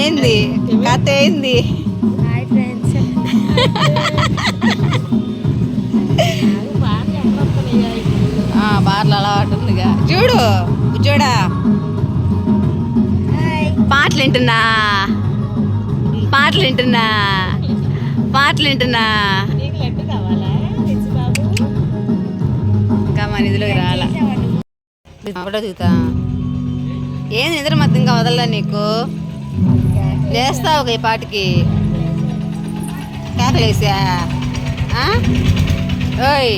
ఏంది కథ ఏంది? Hi friends. బార్లు అలవాటు ఉందిగా. చూడు చూడా పాటలు వింటున్నా పాటలు వింటున్నా పాటలు వింటున్నా. ఇంకా మన ఇదిలోకి రాలా కూడా దిగుతా. ఏంది నిద్ర మధ్య ఇంకా వదలలా నీకు? లేస్తావు ఈ పాటికి కేకలేసా? ఓయ్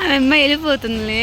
ఆమె అమ్మ వెళ్ళిపోతుంది.